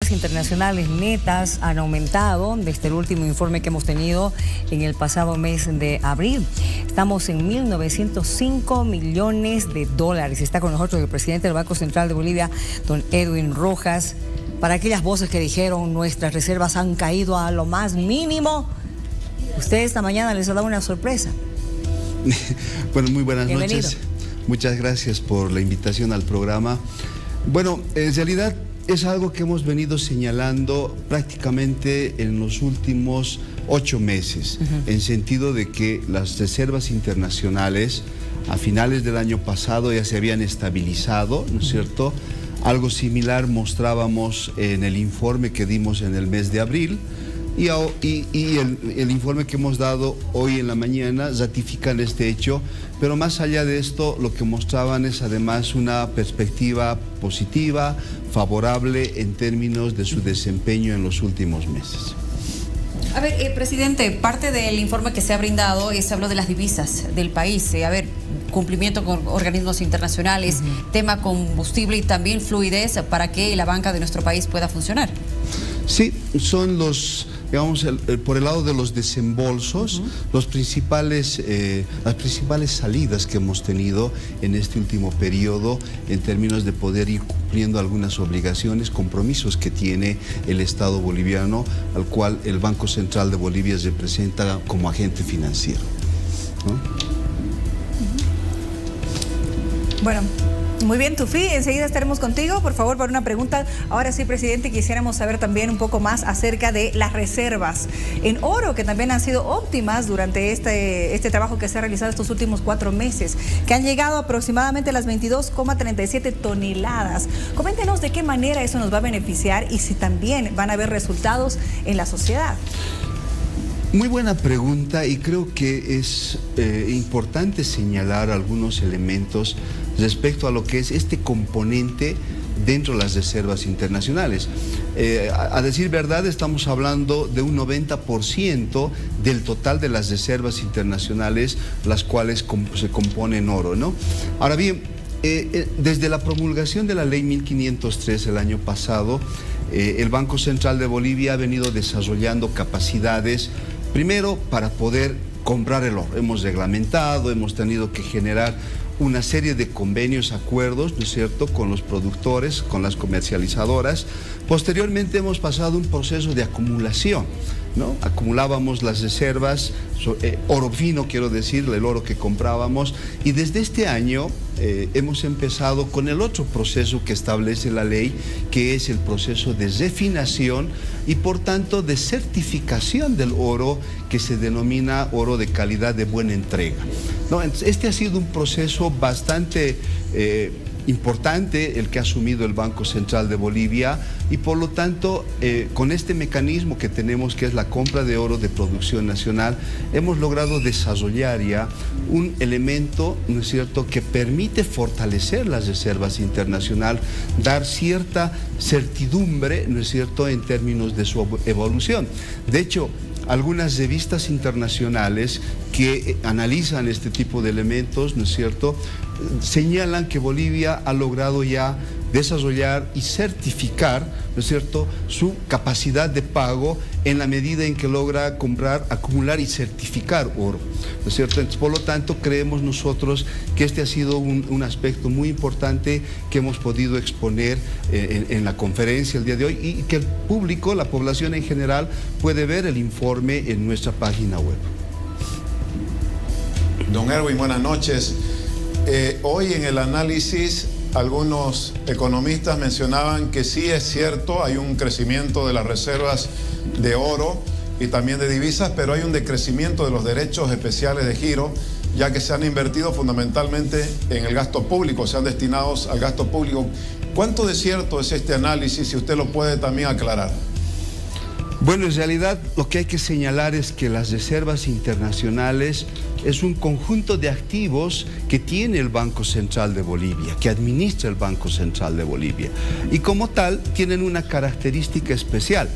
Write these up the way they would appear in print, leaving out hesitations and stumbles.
reservas internacionales netas han aumentado desde el último informe que hemos tenido en el pasado mes de abril. Estamos en 1.905 millones de dólares. Está con nosotros el presidente del Banco Central de Bolivia, don Edwin Rojas. Para aquellas voces que dijeron nuestras reservas han caído a lo más mínimo, usted esta mañana les ha dado una sorpresa. Bueno, muy buenas Bienvenido. noches. Muchas gracias por la invitación al programa. Bueno, en realidad es algo que hemos venido señalando prácticamente en los últimos 8 meses, en sentido de que las reservas internacionales a finales del año pasado ya se habían estabilizado, ¿no es cierto? Algo similar mostrábamos en el informe que dimos en el mes de abril. Y el informe que hemos dado hoy en la mañana ratifican este hecho, pero más allá de esto lo que mostraban es además una perspectiva positiva, favorable en términos de su desempeño en los últimos meses. A ver, presidente, parte del informe que se ha brindado se habló de las divisas del país. Cumplimiento con organismos internacionales, tema combustible y también fluidez para que la banca de nuestro país pueda funcionar. Sí, son los, digamos, por el lado de los desembolsos, las principales salidas que hemos tenido en este último periodo en términos de poder ir cumpliendo algunas obligaciones, compromisos que tiene el Estado boliviano, al cual el Banco Central de Bolivia representa como agente financiero, ¿no? Bueno, muy bien, Tufi, enseguida estaremos contigo, por favor, para una pregunta. Ahora sí, presidente, quisiéramos saber también un poco más acerca de las reservas en oro, que también han sido óptimas durante este trabajo que se ha realizado estos últimos 4 meses, que han llegado aproximadamente a las 22,37 toneladas. Coméntenos de qué manera eso nos va a beneficiar y si también van a haber resultados en la sociedad. Muy buena pregunta, y creo que es importante señalar algunos elementos respecto a lo que es este componente dentro de las reservas internacionales. A decir verdad, estamos hablando de un 90% del total de las reservas internacionales, las cuales se componen oro, ¿no? Ahora bien, desde la promulgación de la Ley 1503 el año pasado, el Banco Central de Bolivia ha venido desarrollando capacidades, primero para poder comprar el oro. Hemos reglamentado, hemos tenido que generar una serie de convenios, acuerdos, ¿no es cierto?, con los productores, con las comercializadoras. Posteriormente hemos pasado un proceso de acumulación, ¿no? Acumulábamos las reservas, oro fino, quiero decir, el oro que comprábamos, y desde este año hemos empezado con el otro proceso que establece la ley, que es el proceso de refinación y por tanto de certificación del oro, que se denomina oro de calidad de buena entrega, ¿no? Este ha sido un proceso bastante importante el que ha asumido el Banco Central de Bolivia, y por lo tanto con este mecanismo que tenemos, que es la compra de oro de producción nacional, hemos logrado desarrollar ya un elemento, ¿no es cierto?, que permite fortalecer las reservas internacionales, dar cierta certidumbre, ¿no es cierto?, en términos de su evolución. De hecho, algunas revistas internacionales que analizan este tipo de elementos, ¿no es cierto?, señalan que Bolivia ha logrado ya desarrollar y certificar, ¿no es cierto?, su capacidad de pago en la medida en que logra comprar, acumular y certificar oro, ¿no es cierto? Entonces, por lo tanto, creemos nosotros que este ha sido un aspecto muy importante que hemos podido exponer en la conferencia el día de hoy, y que el público, la población en general, puede ver el informe en nuestra página web. Don Erwin, buenas noches. Hoy en el análisis algunos economistas mencionaban que sí es cierto, hay un crecimiento de las reservas de oro y también de divisas, pero hay un decrecimiento de los derechos especiales de giro, ya que se han invertido fundamentalmente en el gasto público, se han destinado al gasto público. ¿Cuánto de cierto es este análisis, si usted lo puede también aclarar? Bueno, en realidad lo que hay que señalar es que las reservas internacionales es un conjunto de activos que tiene el Banco Central de Bolivia, que administra el Banco Central de Bolivia, y como tal tienen una característica especial.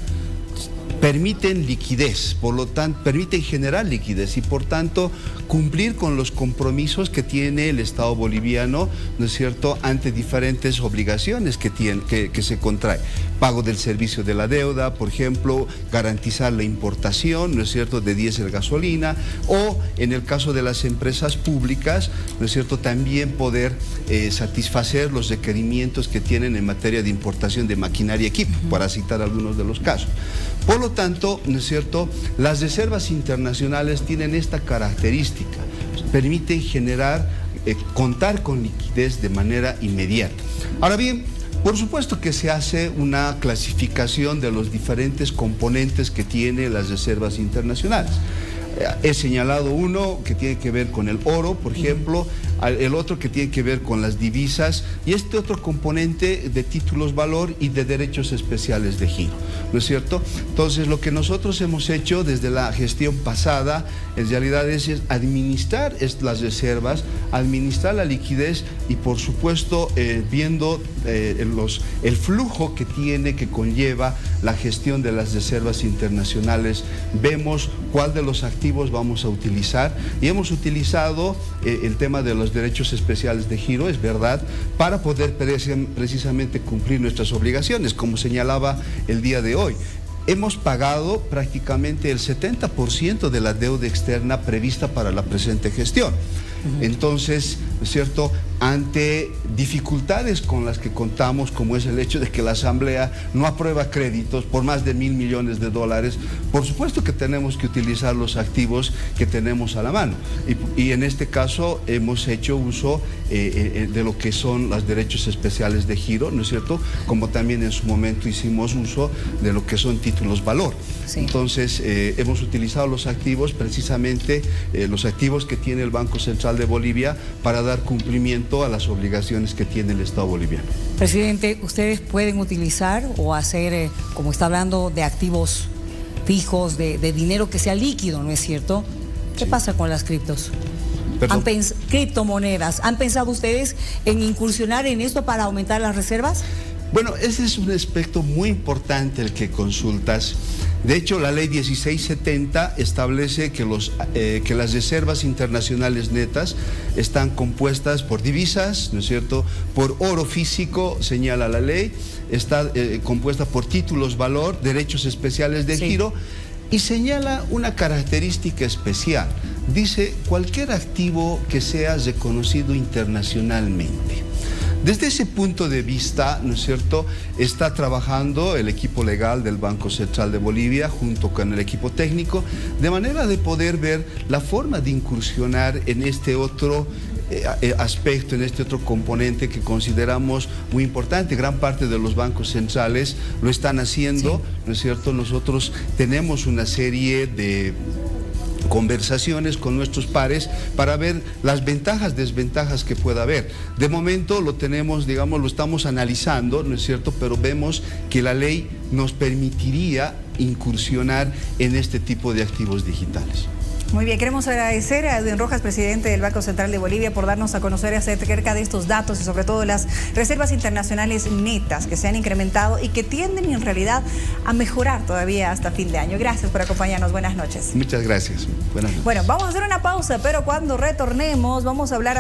permiten liquidez, por lo tanto, permiten generar liquidez y por tanto cumplir con los compromisos que tiene el Estado boliviano, ¿no es cierto?, ante diferentes obligaciones que se contrae. Pago del servicio de la deuda, por ejemplo, garantizar la importación, ¿no es cierto?, de diésel, gasolina, o en el caso de las empresas públicas, ¿no es cierto?, también poder satisfacer los requerimientos que tienen en materia de importación de maquinaria y equipo, para citar algunos de los casos. Por lo tanto, ¿no es cierto?, las reservas internacionales tienen esta característica, permiten generar, contar con liquidez de manera inmediata. Ahora bien, por supuesto que se hace una clasificación de los diferentes componentes que tienen las reservas internacionales. He señalado uno que tiene que ver con el oro, por ejemplo, el otro que tiene que ver con las divisas y este otro componente de títulos valor y de derechos especiales de giro, ¿no es cierto? Entonces, lo que nosotros hemos hecho desde la gestión pasada, en realidad es administrar las reservas, administrar la liquidez y, por supuesto, viendo el flujo que conlleva la gestión de las reservas internacionales, vemos cuál de los activos vamos a utilizar y hemos utilizado el tema de los derechos especiales de giro, es verdad, para poder precisamente cumplir nuestras obligaciones, como señalaba el día de hoy. Hemos pagado prácticamente el 70% de la deuda externa prevista para la presente gestión. Entonces, ¿no es cierto?, ante dificultades con las que contamos, como es el hecho de que la Asamblea no aprueba créditos por más de $1.000 millones, por supuesto que tenemos que utilizar los activos que tenemos a la mano. Y en este caso hemos hecho uso de lo que son los derechos especiales de giro, ¿no es cierto?, como también en su momento hicimos uso de lo que son títulos valor. Sí. Entonces, hemos utilizado los activos, precisamente los activos que tiene el Banco Central de Bolivia, para dar cumplimiento a las obligaciones que tiene el Estado boliviano. Presidente, ustedes pueden utilizar o hacer, como está hablando, de activos fijos, de dinero que sea líquido, ¿no es cierto? ¿Qué pasa con las criptos? Criptomonedas. ¿Han pensado ustedes en incursionar en esto para aumentar las reservas? Bueno, ese es un aspecto muy importante el que consultas. De hecho, la ley 1670 establece que las reservas internacionales netas están compuestas por divisas, ¿no es cierto?, por oro físico, señala la ley, está compuesta por títulos valor, derechos especiales de giro, y señala una característica especial. Dice, cualquier activo que sea reconocido internacionalmente. Desde ese punto de vista, ¿no es cierto?, está trabajando el equipo legal del Banco Central de Bolivia junto con el equipo técnico, de manera de poder ver la forma de incursionar en este otro aspecto, en este otro componente que consideramos muy importante. Gran parte de los bancos centrales lo están haciendo, ¿no es cierto? Nosotros tenemos una serie de conversaciones con nuestros pares para ver las ventajas, desventajas que pueda haber. De momento lo tenemos, digamos, lo estamos analizando, ¿no es cierto?, pero vemos que la ley nos permitiría incursionar en este tipo de activos digitales. Muy bien, queremos agradecer a Edwin Rojas, presidente del Banco Central de Bolivia, por darnos a conocer acerca de estos datos y sobre todo las reservas internacionales netas que se han incrementado y que tienden en realidad a mejorar todavía hasta fin de año. Gracias por acompañarnos. Buenas noches. Muchas gracias. Buenas noches. Bueno, vamos a hacer una pausa, pero cuando retornemos vamos a hablar